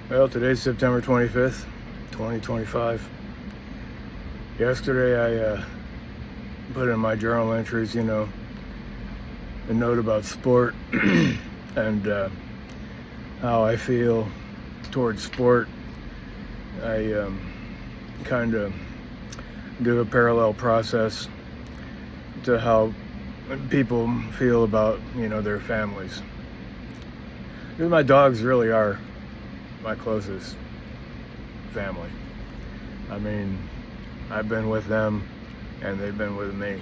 Well, today's September 25th, 2025. Yesterday I put in my journal entries, a note about sport and how I feel towards sport. I kind of do a parallel process to how people feel about, their families. Because my dogs really are my closest family. I mean, I've been with them and they've been with me.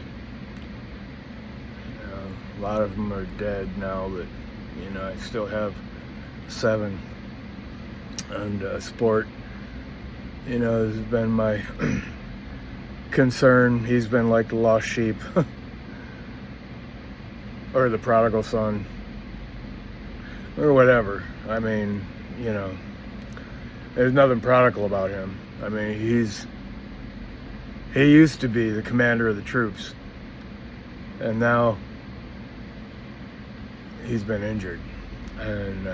A lot of them are dead now, but I still have 7. And sport, has been my concern. He's been like the lost sheep or the prodigal son or whatever. I mean, there's nothing prodigal about him. I mean, he used to be the commander of the troops, and now he's been injured. And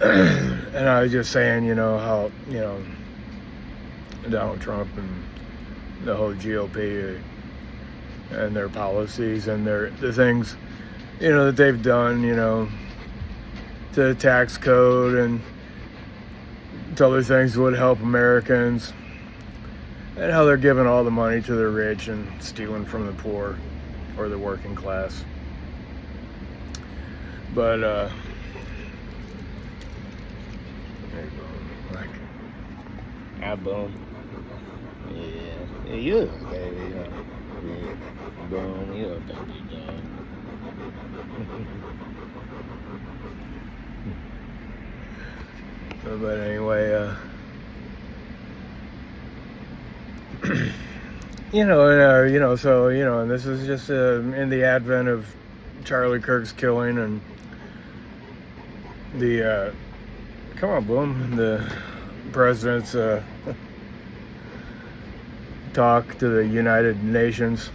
and I was just saying, how, Donald Trump and the whole GOP and their policies and the things, that they've done, to the tax code and to other things would help Americans, and how they're giving all the money to the rich and stealing from the poor or the working class. But there you go. Like iPhone. Yeah, you baby. Yeah, Boom, you baby. But anyway, and this is just in the advent of Charlie Kirk's killing and the come on, Boom, the president's talk to the United Nations,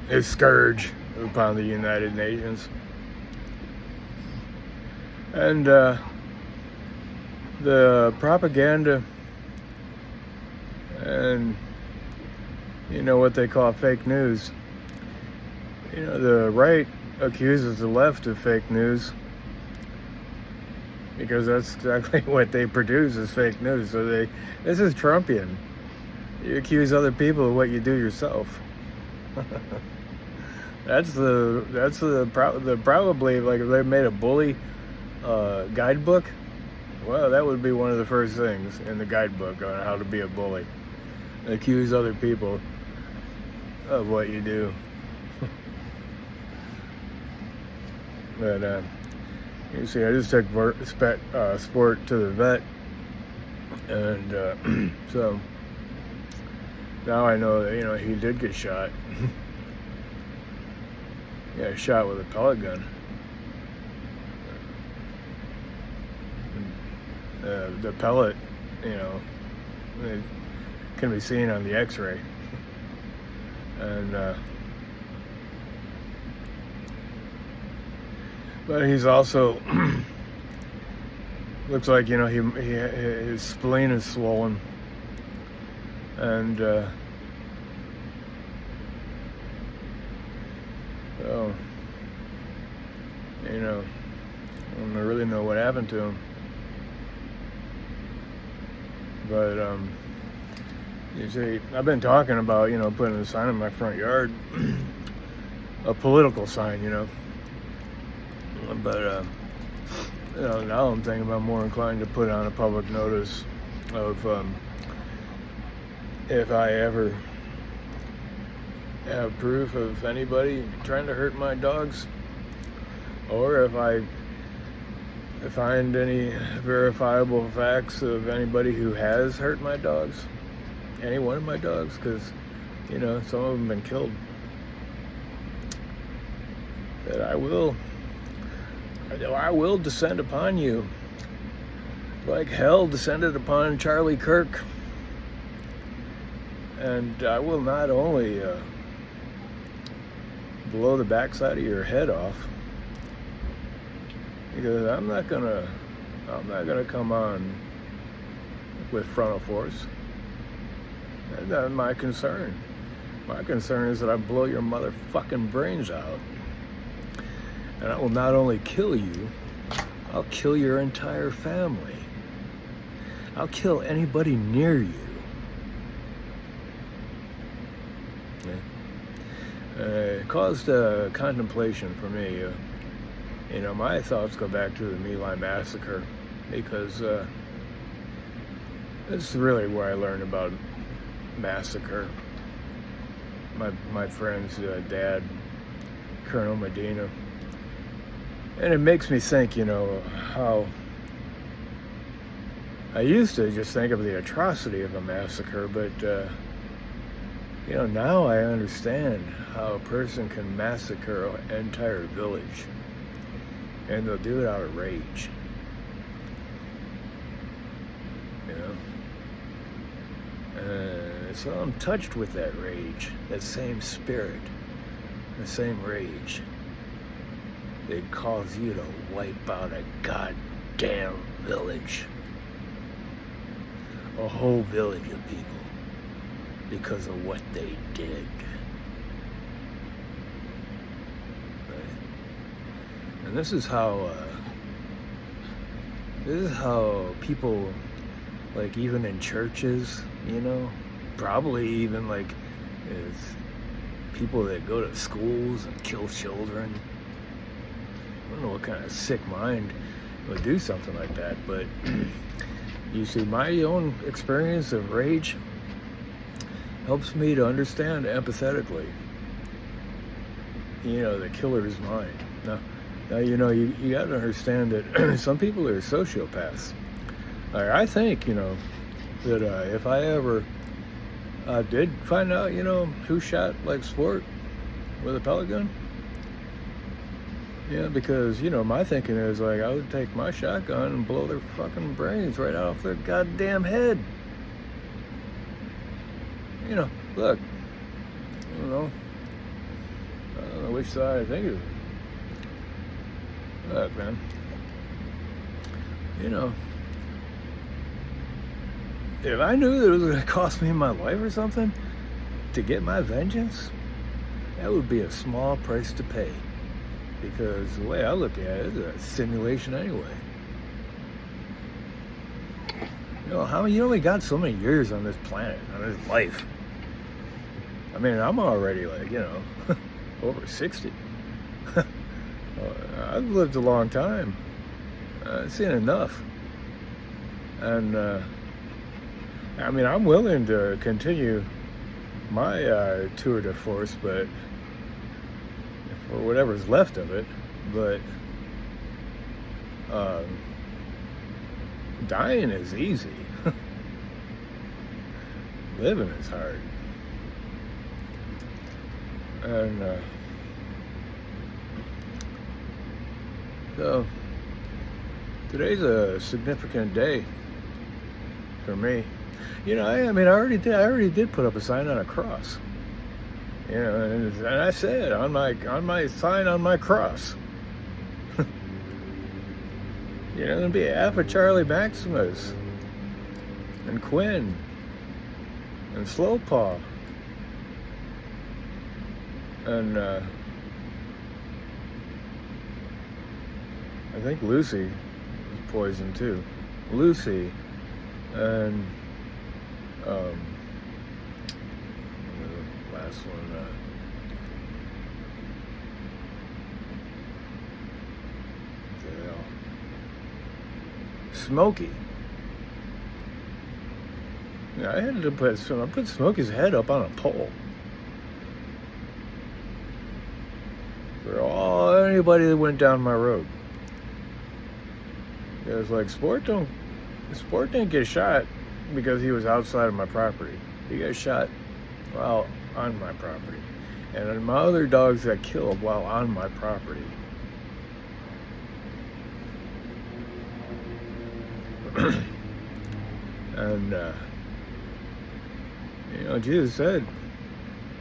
his scourge upon the United Nations. And the propaganda and what they call fake news. The right accuses the left of fake news because that's exactly what they produce is fake news. So this is Trumpian. You accuse other people of what you do yourself. That's probably, like, if they made a bully guidebook, well, that would be one of the first things in the guidebook on how to be a bully. Accuse other people of what you do. But you see, I just took sport to the vet, and so now I know that he did get shot. Yeah, shot with a pellet gun. The pellet, it can be seen on the X-ray, and but he's also looks like his spleen is swollen, and so I don't really know what happened to him. But you see, I've been talking about putting a sign in my front yard, a political sign, but now I'm thinking about more inclined to put on a public notice of if I ever have proof of anybody trying to hurt my dogs, or if I find any verifiable facts of anybody who has hurt my dogs, any one of my dogs, because some of them have been killed, that I will descend upon you like hell descended upon Charlie Kirk, and I will not only blow the backside of your head off, because I'm not gonna come on with frontal force. That's not my concern. My concern is that I blow your motherfucking brains out. And I will not only kill you, I'll kill your entire family. I'll kill anybody near you. It caused contemplation for me. My thoughts go back to the My Lai massacre, because this is really where I learned about massacre. My friend's dad, Colonel Medina. And it makes me think, how I used to just think of the atrocity of a massacre, but now I understand how a person can massacre an entire village, and they'll do it out of rage. So I'm touched with that rage, that same spirit, the same rage. They'd cause you to wipe out a goddamn village, a whole village of people, because of what they did. Right? And this is how people, like, even in churches, probably even like is people that go to schools and kill children. I don't know what kind of sick mind would do something like that, but you see, my own experience of rage helps me to understand empathetically, the killer's mind. Now you got to understand that some people are sociopaths. I think, that if I ever did find out, who shot like Sport with a pellet gun, because, my thinking is, like, I would take my shotgun and blow their fucking brains right off their goddamn head. Look, I don't know which side I think of it. Look, man, if I knew that it was going to cost me my life or something to get my vengeance, that would be a small price to pay. Because the way I look at it, it's a simulation anyway. You only got so many years on this planet, on this life. I mean, I'm already, like, over 60. I've lived a long time. I've seen enough. And, I'm willing to continue my tour de force, but for whatever's left of it, but dying is easy. Living is hard. And so today's a significant day for me. I already did put up a sign on a cross. And I said on my sign on my cross, there'll be half of Charlie Maximus and Quinn and Slowpaw and I think Lucy was poisoned too. Lucy and the last one. Smokey. I had to put Smokey's head up on a pole for anybody that went down my road. It was like Sport didn't get shot because he was outside of my property. He got shot while on my property, and then my other dogs got killed while on my property. And Jesus said,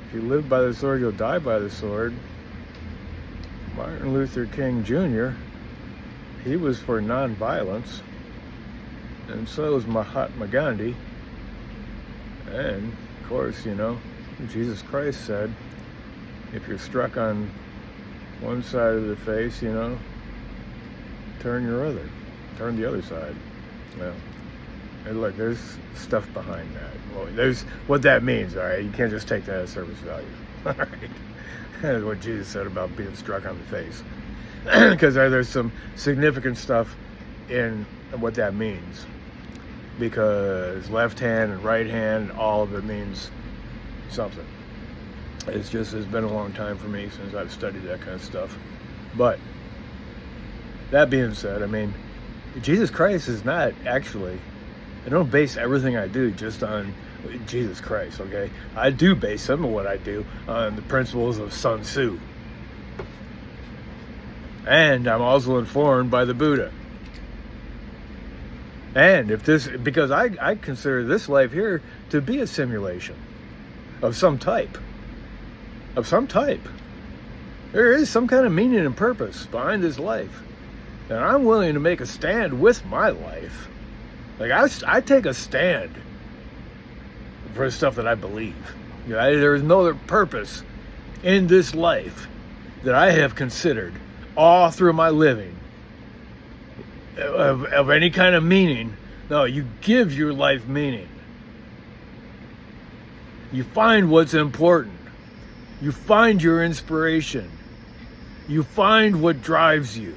if you live by the sword, you'll die by the sword. Martin Luther King Jr., he was for nonviolence, and so was Mahatma Gandhi. And of course, Jesus Christ said, if you're struck on one side of the face, turn the other side. Well, and look, there's stuff behind that. Well, there's what that means, all right? You can't just take that as service value, all right? That's what Jesus said about being struck on the face. Because there's some significant stuff in what that means. Because left hand and right hand, all of it means something. It's been a long time for me since I've studied that kind of stuff. But that being said, Jesus Christ is not actually, I don't base everything I do just on Jesus Christ, okay? I do base some of what I do on the principles of Sun Tzu. And I'm also informed by the Buddha. And because I consider this life here to be a simulation of some type. There is some kind of meaning and purpose behind this life. And I'm willing to make a stand with my life. Like, I take a stand for stuff that I believe. There is no other purpose in this life that I have considered all through my living of any kind of meaning. No, you give your life meaning. You find what's important. You find your inspiration. You find what drives you.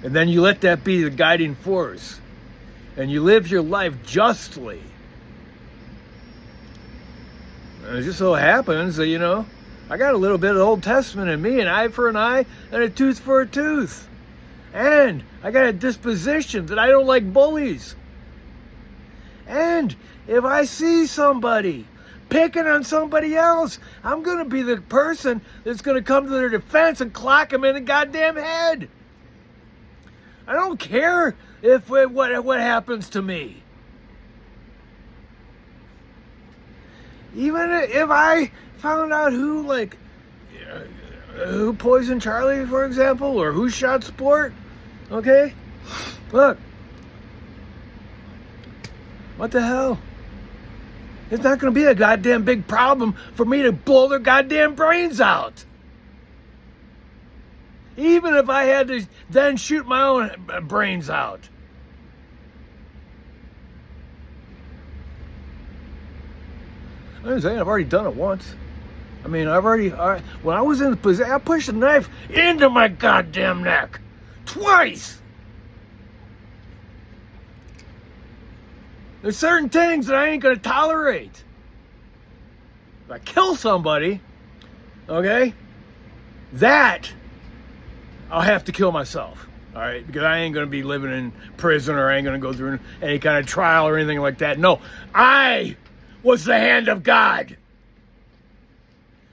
And then you let that be the guiding force. And you live your life justly. And it just so happens that, I got a little bit of the Old Testament in me, an eye for an eye and a tooth for a tooth. And I got a disposition that I don't like bullies. And if I see somebody picking on somebody else, I'm going to be the person that's going to come to their defense and clock them in the goddamn head. I don't care what happens to me. Even if I found out who poisoned Charlie, for example, or who shot Sport, okay? Look. What the hell? It's not going to be a goddamn big problem for me to blow their goddamn brains out. Even if I had to then shoot my own brains out. I'm saying I've already done it once. When I was in the position, I pushed a knife into my goddamn neck. Twice! There's certain things that I ain't gonna tolerate. If I kill somebody, okay, that I'll have to kill myself. All right, because I ain't gonna be living in prison, or I ain't gonna go through any kind of trial or anything like that. No, I was the hand of God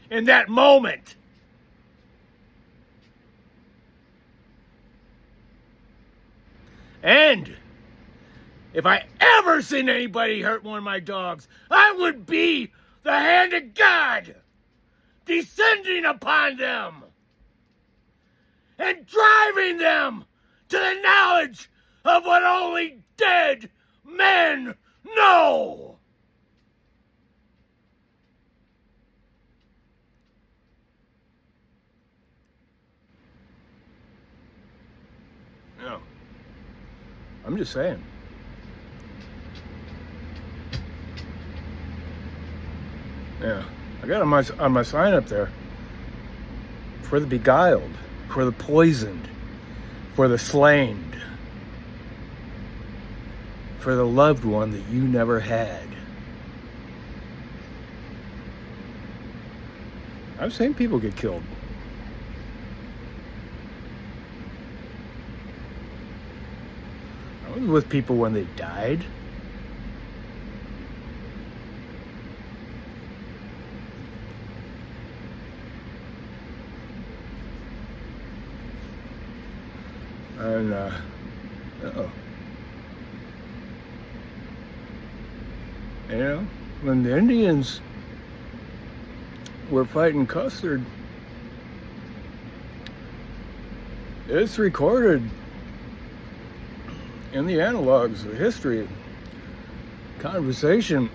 in that moment. And if I ever seen anybody hurt one of my dogs, I would be the hand of God descending upon them and driving them to the knowledge of what only dead men know. No. I'm just saying. Yeah, I got on my sign up there. For the beguiled, for the poisoned, for the slain, for the loved one that you never had. I've seen people get killed. I was with people when they died. And, when the Indians were fighting Custer, It's recorded in the analogs of history. Conversation.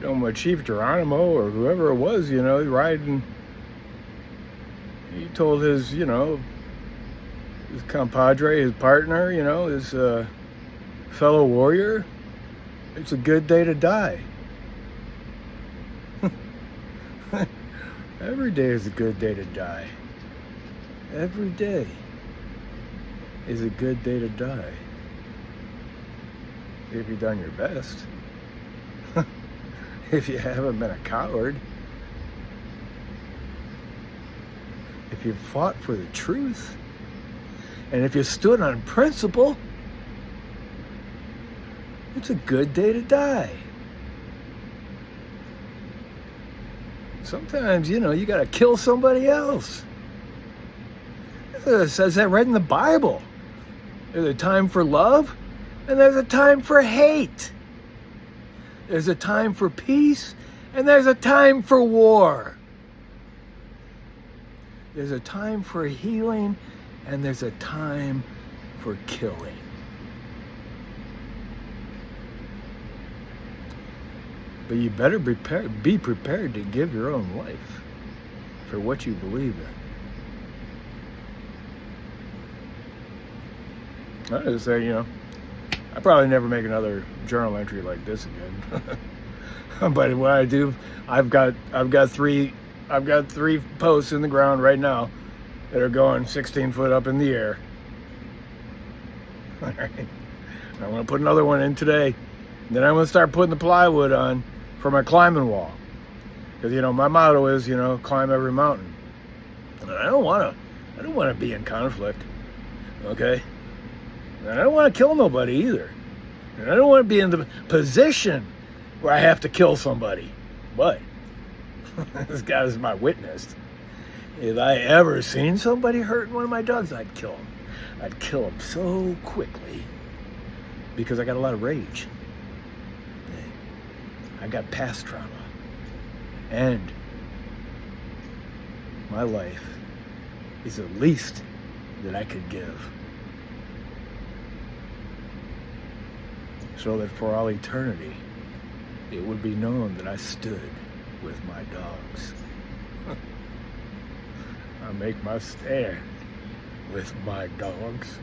With Chief Geronimo or whoever it was, riding. He told his, his compadre, his partner, his fellow warrior, it's a good day to die. Every day is a good day to die. Every day is a good day to die. If you've done your best. If you haven't been a coward. If you fought for the truth. And if you stood on principle. It's a good day to die. Sometimes, you got to kill somebody else. It says that right in the Bible. There's a time for love, and there's a time for hate. There's a time for peace, and there's a time for war. There's a time for healing, and there's a time for killing. But you better be prepared to give your own life for what you believe in. I just say, I probably never make another journal entry like this again. But what I do, I've got three posts in the ground right now that are going 16 foot up in the air. All right. I'm going to put another one in today. Then I'm going to start putting the plywood on for my climbing wall. Because, my motto is, climb every mountain. And I don't want to be in conflict. Okay? And I don't want to kill nobody either. And I don't want to be in the position where I have to kill somebody. But this guy is my witness. If I ever seen somebody hurting one of my dogs, I'd kill him. I'd kill him so quickly because I got a lot of rage. I got past trauma. And my life is the least that I could give. So that for all eternity, it would be known that I stood with my dogs. I make my stand with my dogs.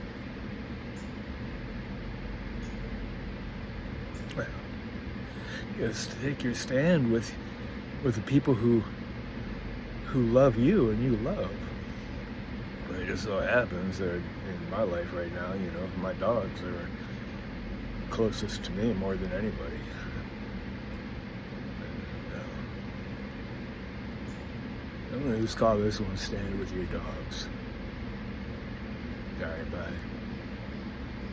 Well, you gotta take your stand with the people who love you and you love. But it just so happens that in my life right now, my dogs are closest to me more than anybody. I'm going to just call this one Stand With Your Dogs. All right, bye.